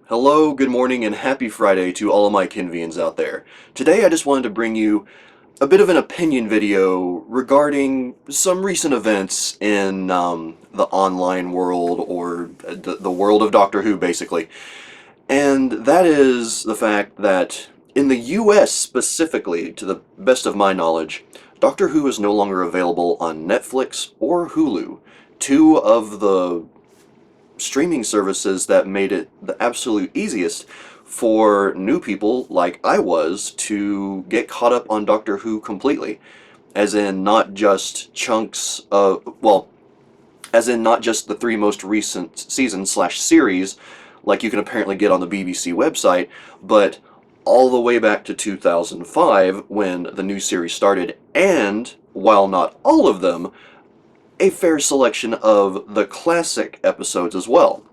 Hello, good morning, and happy Friday to all of my Kenvians out there. Today I just wanted to bring you a bit of an opinion video regarding some recent events in the online world, or the world of Doctor Who, basically. And that is the fact that in the US specifically, to the best of my knowledge, Doctor Who is no longer available on Netflix or Hulu, two of the streaming services that made it the absolute easiest for new people like I was to get caught up on Doctor Who completely. As in not just chunks of, well, as in not just the three most recent seasons slash series, like you can apparently get on the BBC website, but all the way back to 2005 when the new series started, and, while not all of them, a fair selection of the classic episodes as well.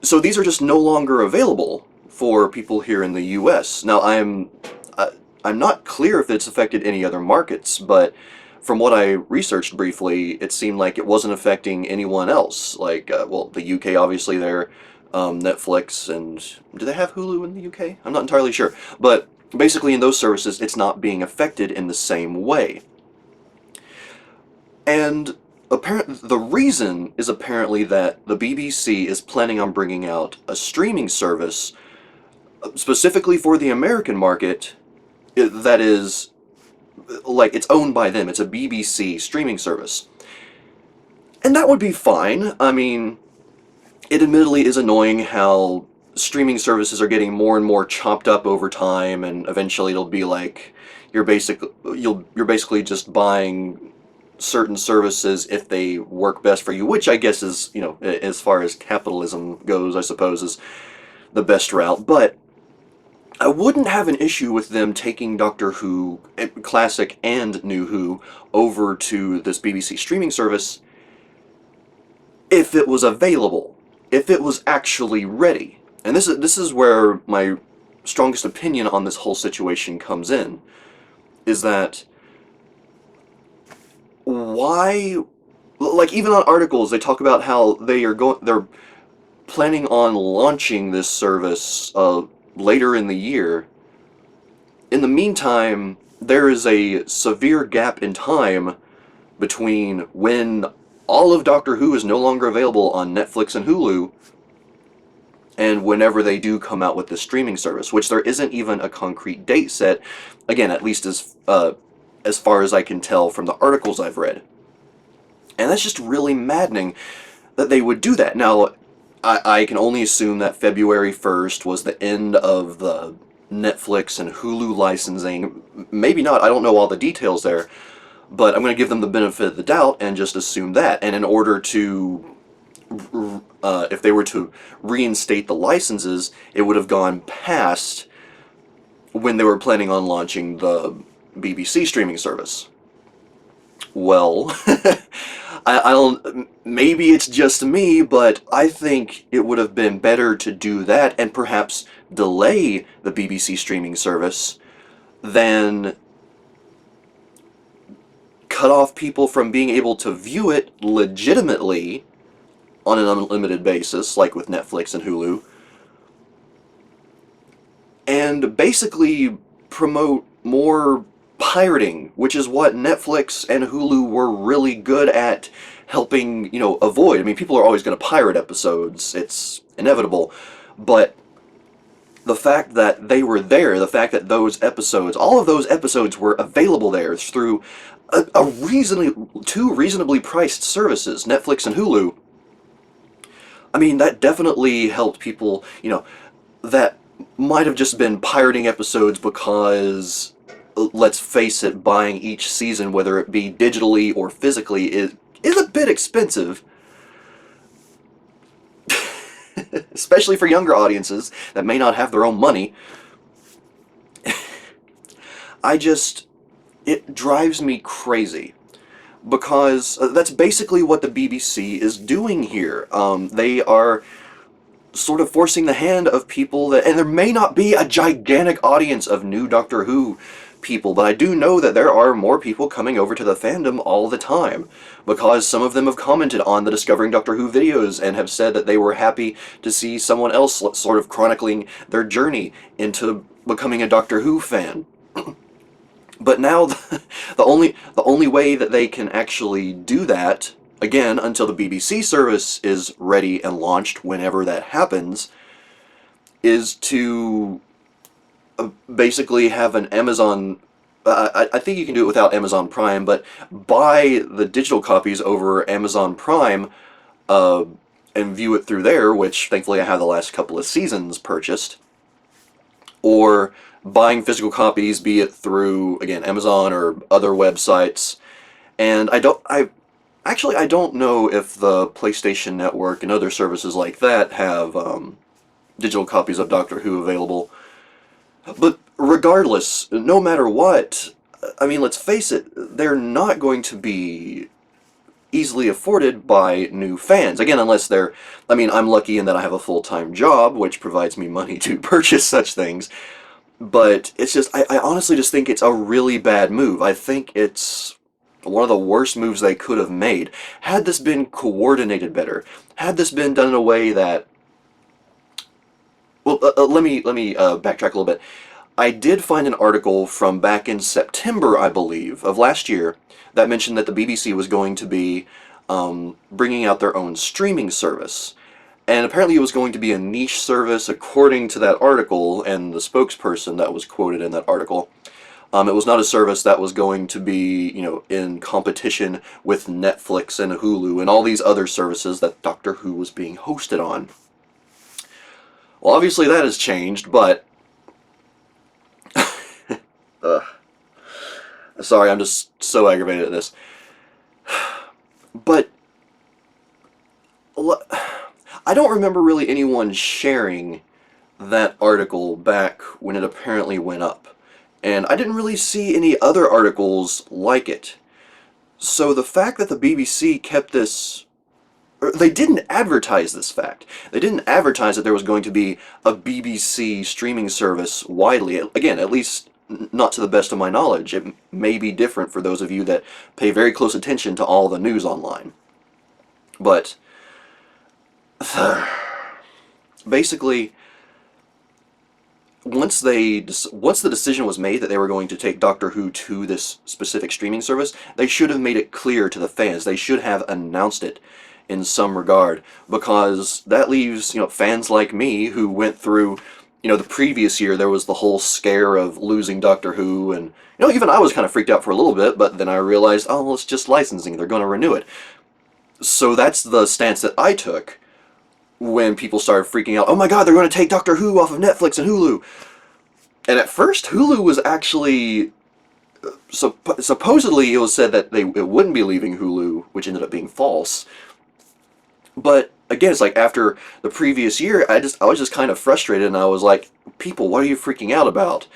So these are just no longer available for people here in the US. Now I'm not clear if it's affected any other markets, but from what I researched briefly, it seemed like it wasn't affecting anyone else. Like, well, the UK obviously there, Netflix, and do they have Hulu in the UK? I'm not entirely sure. But basically in those services, it's not being affected in the same way. And the reason is apparently that the BBC is planning on bringing out a streaming service specifically for the American market that is, like, it's owned by them. It's a BBC streaming service. And that would be fine. I mean, it admittedly is annoying how streaming services are getting more and more chopped up over time, and eventually it'll be like you're basically just buying certain services if they work best for you, which I guess is, as far as capitalism goes, I suppose is the best route. But I wouldn't have an issue with them taking Doctor Who, classic and New Who, over to this BBC streaming service if it was available, if it was actually ready. And this is where my strongest opinion on this whole situation comes in, is that why, like, even on articles they talk about how they're planning on launching this service later in the year. In the meantime, there is a severe gap in time between when all of Doctor Who is no longer available on Netflix and Hulu and whenever they do come out with the streaming service, which there isn't even a concrete date set, again, at least as far as I can tell from the articles I've read. And that's just really maddening that they would do that. Now, I can only assume that February 1st was the end of the Netflix and Hulu licensing. Maybe not, I don't know all the details there, but I'm going to give them the benefit of the doubt and just assume that. And in order to, if they were to reinstate the licenses, it would have gone past when they were planning on launching the BBC streaming service. Well, I don't, maybe it's just me, but I think it would have been better to do that and perhaps delay the BBC streaming service than cut off people from being able to view it legitimately on an unlimited basis, like with Netflix and Hulu, and basically promote more pirating, which is what Netflix and Hulu were really good at helping, avoid. I mean, people are always going to pirate episodes, it's inevitable, but the fact that they were there, the fact that those episodes, all of those episodes were available there through two reasonably priced services, Netflix and Hulu, I mean, that definitely helped people, that might have just been pirating episodes because, let's face it, buying each season, whether it be digitally or physically, is a bit expensive. Especially for younger audiences that may not have their own money. It drives me crazy. Because that's basically what the BBC is doing here. They are sort of forcing the hand of people that, and there may not be a gigantic audience of new Doctor Who people, but I do know that there are more people coming over to the fandom all the time, because some of them have commented on the Discovering Doctor Who videos and have said that they were happy to see someone else sort of chronicling their journey into becoming a Doctor Who fan. But now the only way that they can actually do that, again, until the BBC service is ready and launched, whenever that happens, is to basically have an Amazon. I think you can do it without Amazon Prime, but buy the digital copies over Amazon Prime, uh, and view it through there, which thankfully I have the last couple of seasons purchased, or buying physical copies, be it through, again, Amazon or other websites. And I don't know if the PlayStation Network and other services like that have digital copies of Doctor Who available. But regardless, no matter what, I mean, let's face it, they're not going to be easily afforded by new fans. Again, unless they're, I mean, I'm lucky in that I have a full-time job, which provides me money to purchase such things. But it's just, I honestly just think it's a really bad move. I think it's one of the worst moves they could have made. Had this been coordinated better, had this been done in a way that, well, let me backtrack a little bit. I did find an article from back in September, I believe, of last year that mentioned that the BBC was going to be bringing out their own streaming service. And apparently it was going to be a niche service, according to that article and the spokesperson that was quoted in that article. It was not a service that was going to be, in competition with Netflix and Hulu and all these other services that Doctor Who was being hosted on. Well, obviously that has changed, but uh, sorry, I'm just so aggravated at this. But I don't remember really anyone sharing that article back when it apparently went up. And I didn't really see any other articles like it. So the fact that the BBC kept this, or they didn't advertise this fact. They didn't advertise that there was going to be a BBC streaming service widely. Again, at least not to the best of my knowledge. It may be different for those of you that pay very close attention to all the news online. But basically, once the decision was made that they were going to take Doctor Who to this specific streaming service, they should have made it clear to the fans. They should have announced it in some regard, because that leaves, fans like me who went through, the previous year there was the whole scare of losing Doctor Who, and even I was kind of freaked out for a little bit, but then I realized, oh, well, it's just licensing, they're going to renew it. So that's the stance that I took when people started freaking out. Oh my god, they're going to take Doctor Who off of Netflix and Hulu. And at first, Hulu was actually, supposedly it was said that it wouldn't be leaving Hulu, which ended up being false. But again, it's like after the previous year, I was just kind of frustrated, and I was like, people, what are you freaking out about?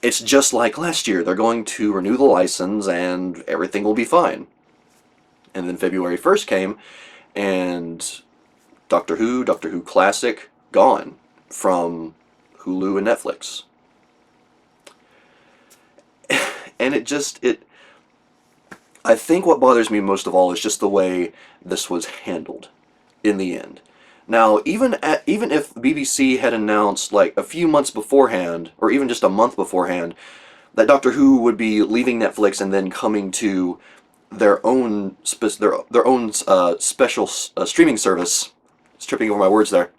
It's just like last year. They're going to renew the license and everything will be fine. And then February 1st came, and Doctor Who Classic, gone from Hulu and Netflix. And I think what bothers me most of all is just the way this was handled in the end. Now, even if BBC had announced like a few months beforehand, or even just a month beforehand, that Doctor Who would be leaving Netflix and then coming to their own special streaming service, tripping over my words there,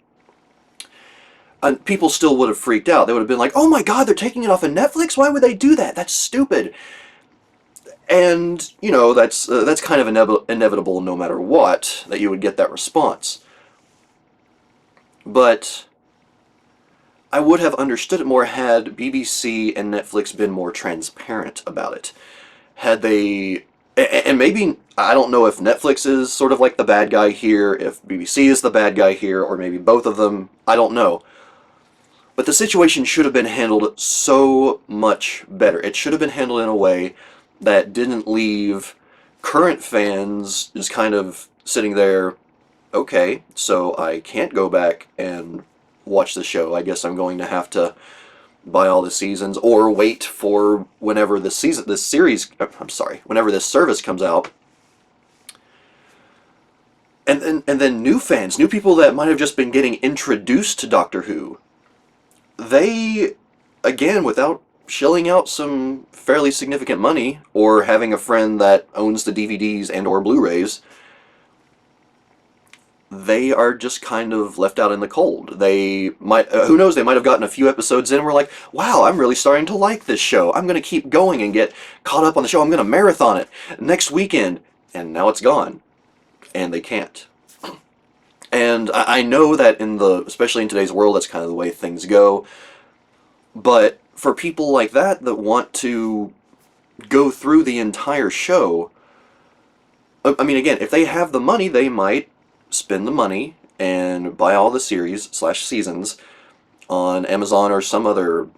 and people still would have freaked out. They would have been like, oh my god, they're taking it off of Netflix? Why would they do that? That's stupid. And, that's kind of inevitable no matter what, that you would get that response. But I would have understood it more had BBC and Netflix been more transparent about it. Had they, and maybe, I don't know if Netflix is sort of like the bad guy here, if BBC is the bad guy here, or maybe both of them, I don't know. But the situation should have been handled so much better. It should have been handled in a way that didn't leave current fans just kind of sitting there, okay, so I can't go back and watch the show. I guess I'm going to have to, buy all the seasons, or wait for whenever whenever this service comes out. And then new fans, new people that might have just been getting introduced to Doctor Who, they, again, without shelling out some fairly significant money, or having a friend that owns the DVDs and or Blu-rays, they are just kind of left out in the cold. They might, who knows, they might have gotten a few episodes in and were like, wow, I'm really starting to like this show. I'm going to keep going and get caught up on the show. I'm going to marathon it next weekend. And now it's gone. And they can't. And I know that especially in today's world, that's kind of the way things go. But for people like that want to go through the entire show, I mean, again, if they have the money, they might spend the money and buy all the series/seasons on Amazon or some other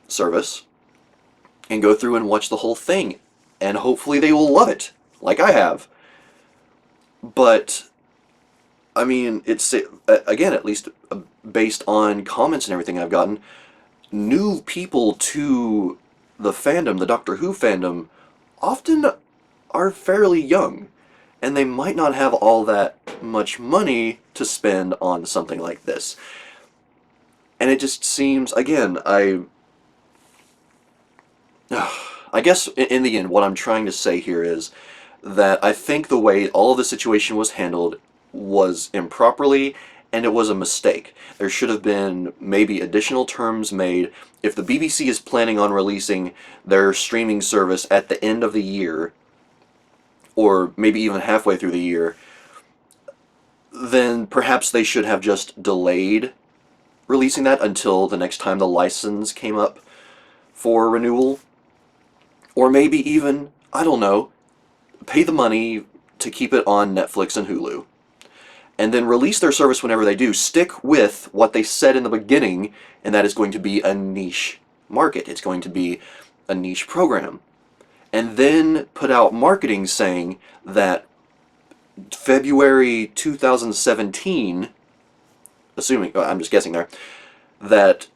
service and go through and watch the whole thing. And hopefully they will love it, like I have. But, I mean, it's, again, at least based on comments and everything I've gotten, new people to the fandom, the Doctor Who fandom, often are fairly young. And they might not have all that much money to spend on something like this. And it just seems, again, I guess in the end, what I'm trying to say here is that I think the way all of the situation was handled was improperly, and it was a mistake. There should have been maybe additional terms made. If the BBC is planning on releasing their streaming service at the end of the year, or maybe even halfway through the year, then perhaps they should have just delayed releasing that until the next time the license came up for renewal. Or maybe even, I don't know, pay the money to keep it on Netflix and Hulu. And then release their service whenever they do. Stick with what they said in the beginning, and that is going to be a niche market. It's going to be a niche program. And then put out marketing saying that February 2017, assuming, I'm just guessing there, that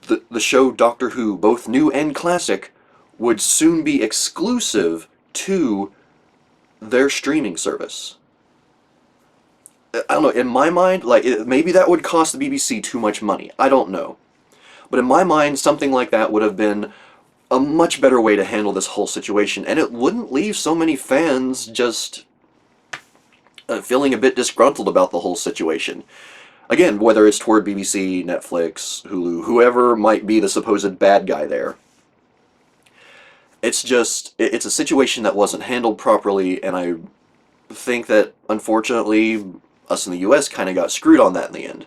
the show Doctor Who, both new and classic, would soon be exclusive to their streaming service. I don't know, in my mind, like, maybe that would cost the BBC too much money. I don't know. But in my mind, something like that would have been a much better way to handle this whole situation, and it wouldn't leave so many fans just feeling a bit disgruntled about the whole situation. Again, whether it's toward BBC, Netflix, Hulu, whoever might be the supposed bad guy there. It's a situation that wasn't handled properly, and I think that, unfortunately, us in the US kind of got screwed on that in the end.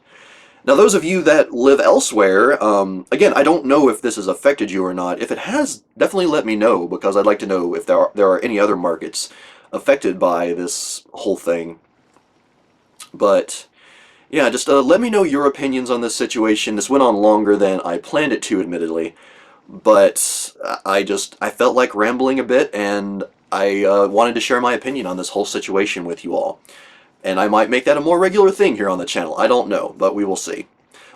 Now, those of you that live elsewhere, again, I don't know if this has affected you or not. If it has, definitely let me know, because I'd like to know if there are any other markets affected by this whole thing. But, yeah, just let me know your opinions on this situation. This went on longer than I planned it to, admittedly. But I felt like rambling a bit, and I wanted to share my opinion on this whole situation with you all. And I might make that a more regular thing here on the channel. I don't know, but we will see.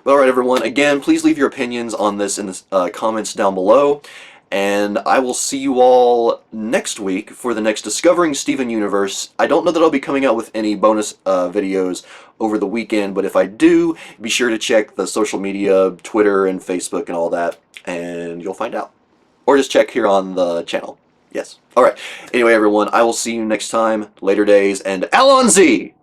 But alright everyone, again, please leave your opinions on this in the comments down below. And I will see you all next week for the next Discovering Steven Universe. I don't know that I'll be coming out with any bonus videos over the weekend, but if I do, be sure to check the social media, Twitter and Facebook and all that, and you'll find out. Or just check here on the channel. Yes. Alright. Anyway, everyone, I will see you next time. Later days, and Alonzi!